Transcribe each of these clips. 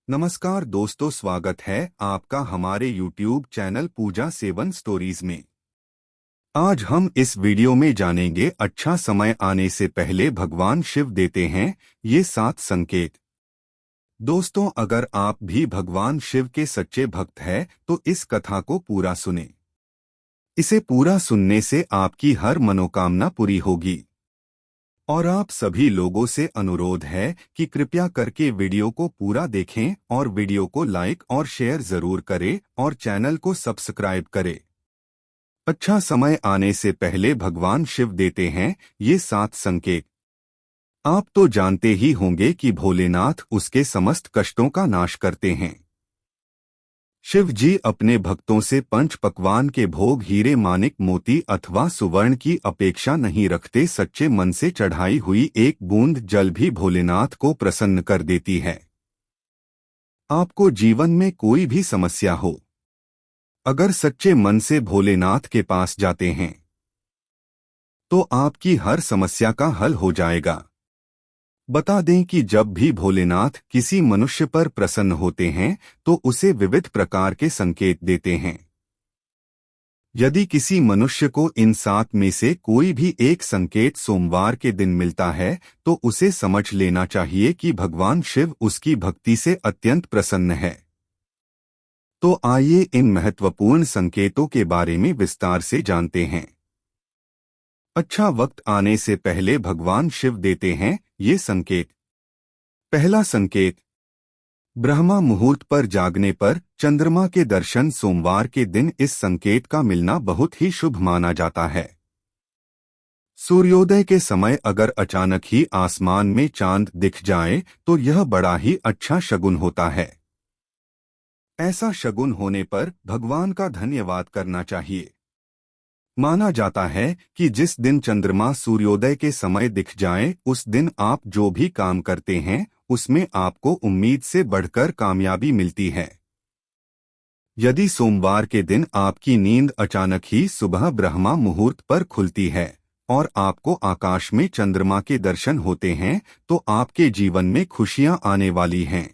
नमस्कार दोस्तों, स्वागत है आपका हमारे YouTube चैनल पूजा 7 स्टोरीज में। आज हम इस वीडियो में जानेंगे अच्छा समय आने से पहले भगवान शिव देते हैं ये 7 संकेत। दोस्तों, अगर आप भी भगवान शिव के सच्चे भक्त हैं तो इस कथा को पूरा सुने। इसे पूरा सुनने से आपकी हर मनोकामना पूरी होगी। और आप सभी लोगों से अनुरोध है कि कृपया करके वीडियो को पूरा देखें और वीडियो को लाइक और शेयर जरूर करें और चैनल को सब्सक्राइब करें। अच्छा समय आने से पहले भगवान शिव देते हैं ये 7 संकेत। आप तो जानते ही होंगे कि भोलेनाथ उसके समस्त कष्टों का नाश करते हैं। शिव जी अपने भक्तों से पंच पकवान के भोग हीरे मानिक मोती अथवा सुवर्ण की अपेक्षा नहीं रखते। सच्चे मन से चढ़ाई हुई एक बूंद जल भी भोलेनाथ को प्रसन्न कर देती है। आपको जीवन में कोई भी समस्या हो, अगर सच्चे मन से भोलेनाथ के पास जाते हैं तो आपकी हर समस्या का हल हो जाएगा। बता दें कि जब भी भोलेनाथ किसी मनुष्य पर प्रसन्न होते हैं तो उसे विविध प्रकार के संकेत देते हैं। यदि किसी मनुष्य को इन 7 में से कोई भी एक संकेत सोमवार के दिन मिलता है तो उसे समझ लेना चाहिए कि भगवान शिव उसकी भक्ति से अत्यंत प्रसन्न है। तो आइए इन महत्वपूर्ण संकेतों के बारे में विस्तार से जानते हैं। अच्छा वक्त आने से पहले भगवान शिव देते हैं ये संकेत। पहला संकेत, ब्रह्मा मुहूर्त पर जागने पर चंद्रमा के दर्शन। सोमवार के दिन इस संकेत का मिलना बहुत ही शुभ माना जाता है। सूर्योदय के समय अगर अचानक ही आसमान में चांद दिख जाए तो यह बड़ा ही अच्छा शगुन होता है। ऐसा शगुन होने पर भगवान का धन्यवाद करना चाहिए। माना जाता है कि जिस दिन चंद्रमा सूर्योदय के समय दिख जाए उस दिन आप जो भी काम करते हैं उसमें आपको उम्मीद से बढ़कर कामयाबी मिलती है। यदि सोमवार के दिन आपकी नींद अचानक ही सुबह ब्रह्मा मुहूर्त पर खुलती है और आपको आकाश में चंद्रमा के दर्शन होते हैं तो आपके जीवन में खुशियां आने वाली हैं।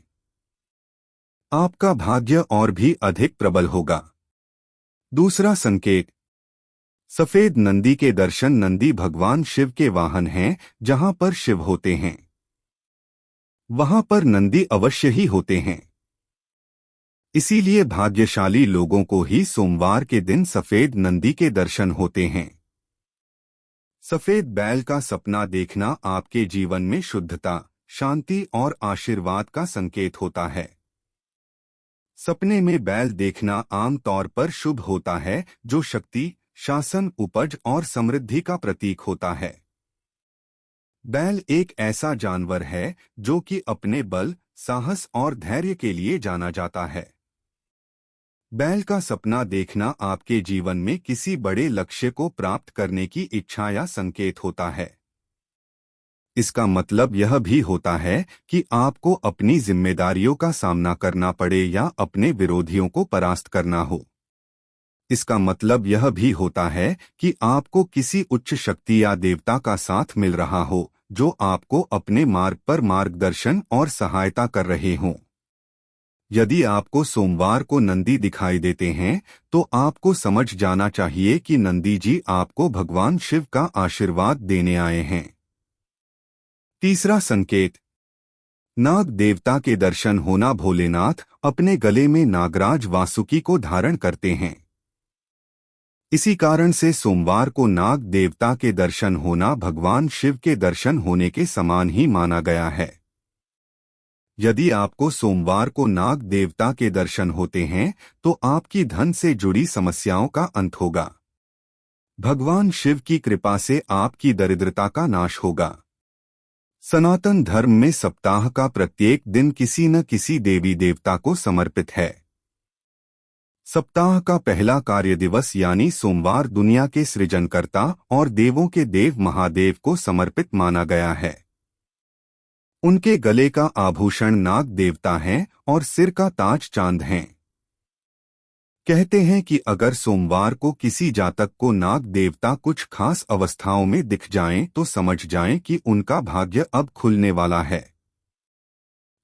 आपका भाग्य और भी अधिक प्रबल होगा। दूसरा संकेत, सफेद नंदी के दर्शन। नंदी भगवान शिव के वाहन हैं। जहां पर शिव होते हैं वहां पर नंदी अवश्य ही होते हैं। इसीलिए भाग्यशाली लोगों को ही सोमवार के दिन सफेद नंदी के दर्शन होते हैं। सफेद बैल का सपना देखना आपके जीवन में शुद्धता, शांति और आशीर्वाद का संकेत होता है। सपने में बैल देखना आम तौर पर शुभ होता है, जो शक्ति, शासन, उपज और समृद्धि का प्रतीक होता है। बैल एक ऐसा जानवर है जो कि अपने बल, साहस और धैर्य के लिए जाना जाता है। बैल का सपना देखना आपके जीवन में किसी बड़े लक्ष्य को प्राप्त करने की इच्छा या संकेत होता है। इसका मतलब यह भी होता है कि आपको अपनी जिम्मेदारियों का सामना करना पड़े या अपने विरोधियों को परास्त करना हो। इसका मतलब यह भी होता है कि आपको किसी उच्च शक्ति या देवता का साथ मिल रहा हो जो आपको अपने मार्ग पर मार्गदर्शन और सहायता कर रहे हों। यदि आपको सोमवार को नंदी दिखाई देते हैं तो आपको समझ जाना चाहिए कि नंदी जी आपको भगवान शिव का आशीर्वाद देने आए हैं। तीसरा संकेत, नाग देवता के दर्शन होना। भोलेनाथ अपने गले में नागराज वासुकी को धारण करते हैं। इसी कारण से सोमवार को नाग देवता के दर्शन होना भगवान शिव के दर्शन होने के समान ही माना गया है। यदि आपको सोमवार को नाग देवता के दर्शन होते हैं तो आपकी धन से जुड़ी समस्याओं का अंत होगा। भगवान शिव की कृपा से आपकी दरिद्रता का नाश होगा। सनातन धर्म में सप्ताह का प्रत्येक दिन किसी न किसी देवी देवता को समर्पित है। सप्ताह का पहला कार्य दिवस यानी सोमवार दुनिया के सृजनकर्ता और देवों के देव महादेव को समर्पित माना गया है। उनके गले का आभूषण नाग देवता है और सिर का ताज चांद हैं। कहते हैं कि अगर सोमवार को किसी जातक को नाग देवता कुछ खास अवस्थाओं में दिख जाएं तो समझ जाएं कि उनका भाग्य अब खुलने वाला है।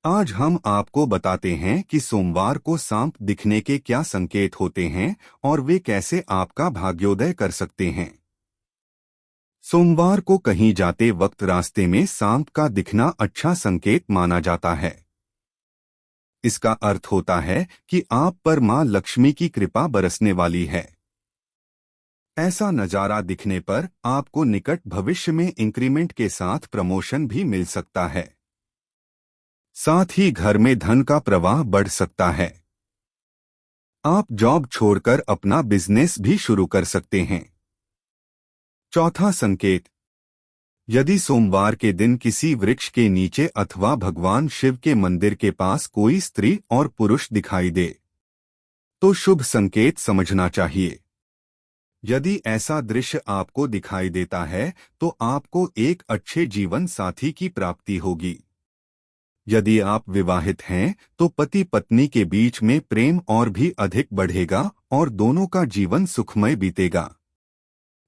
आज हम आपको बताते हैं कि सोमवार को सांप दिखने के क्या संकेत होते हैं और वे कैसे आपका भाग्योदय कर सकते हैं। सोमवार को कहीं जाते वक्त रास्ते में सांप का दिखना अच्छा संकेत माना जाता है। इसका अर्थ होता है कि आप पर मां लक्ष्मी की कृपा बरसने वाली है। ऐसा नजारा दिखने पर आपको निकट भविष्य में इंक्रीमेंट के साथ प्रमोशन भी मिल सकता है। साथ ही घर में धन का प्रवाह बढ़ सकता है। आप जॉब छोड़कर अपना बिजनेस भी शुरू कर सकते हैं। चौथा संकेत, यदि सोमवार के दिन किसी वृक्ष के नीचे अथवा भगवान शिव के मंदिर के पास कोई स्त्री और पुरुष दिखाई दे तो शुभ संकेत समझना चाहिए। यदि ऐसा दृश्य आपको दिखाई देता है तो आपको एक अच्छे जीवन साथी की प्राप्ति होगी। यदि आप विवाहित हैं तो पति पत्नी के बीच में प्रेम और भी अधिक बढ़ेगा और दोनों का जीवन सुखमय बीतेगा।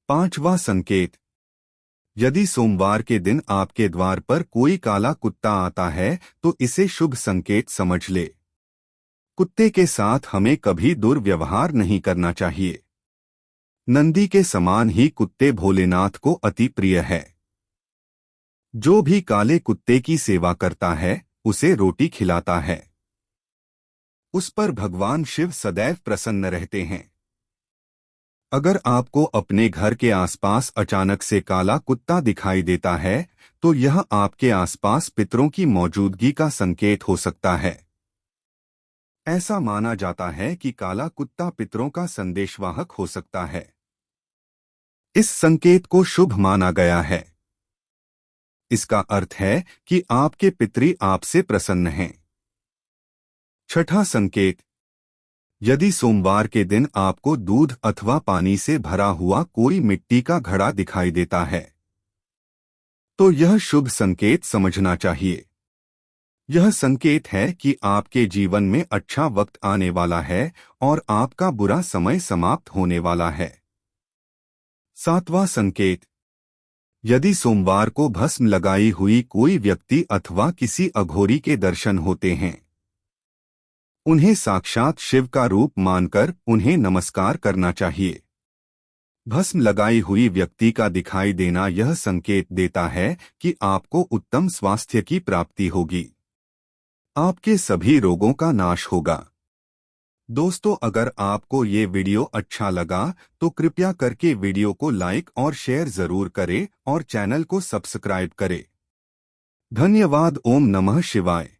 पांचवा संकेत, यदि सोमवार के दिन आपके द्वार पर कोई काला कुत्ता आता है तो इसे शुभ संकेत समझ ले। कुत्ते के साथ हमें कभी दुर्व्यवहार नहीं करना चाहिए। नंदी के समान ही कुत्ते भोलेनाथ को अति प्रिय है। जो भी काले कुत्ते की सेवा करता है उसे रोटी खिलाता है। उस पर भगवान शिव सदैव प्रसन्न रहते हैं। अगर आपको अपने घर के आसपास अचानक से काला कुत्ता दिखाई देता है तो यह आपके आसपास पितरों की मौजूदगी का संकेत हो सकता है। ऐसा माना जाता है कि काला कुत्ता पितरों का संदेशवाहक हो सकता है। इस संकेत को शुभ माना गया है। इसका अर्थ है कि आपके पितरी आपसे प्रसन्न हैं। छठा संकेत, यदि सोमवार के दिन आपको दूध अथवा पानी से भरा हुआ कोई मिट्टी का घड़ा दिखाई देता है तो यह शुभ संकेत समझना चाहिए। यह संकेत है कि आपके जीवन में अच्छा वक्त आने वाला है और आपका बुरा समय समाप्त होने वाला है। सातवां संकेत, यदि सोमवार को भस्म लगाई हुई कोई व्यक्ति अथवा किसी अघोरी के दर्शन होते हैं उन्हें साक्षात शिव का रूप मानकर उन्हें नमस्कार करना चाहिए। भस्म लगाई हुई व्यक्ति का दिखाई देना यह संकेत देता है कि आपको उत्तम स्वास्थ्य की प्राप्ति होगी। आपके सभी रोगों का नाश होगा। दोस्तों, अगर आपको ये वीडियो अच्छा लगा तो कृपया करके वीडियो को लाइक और शेयर जरूर करें और चैनल को सब्सक्राइब करें। धन्यवाद। ओम नमः शिवाय।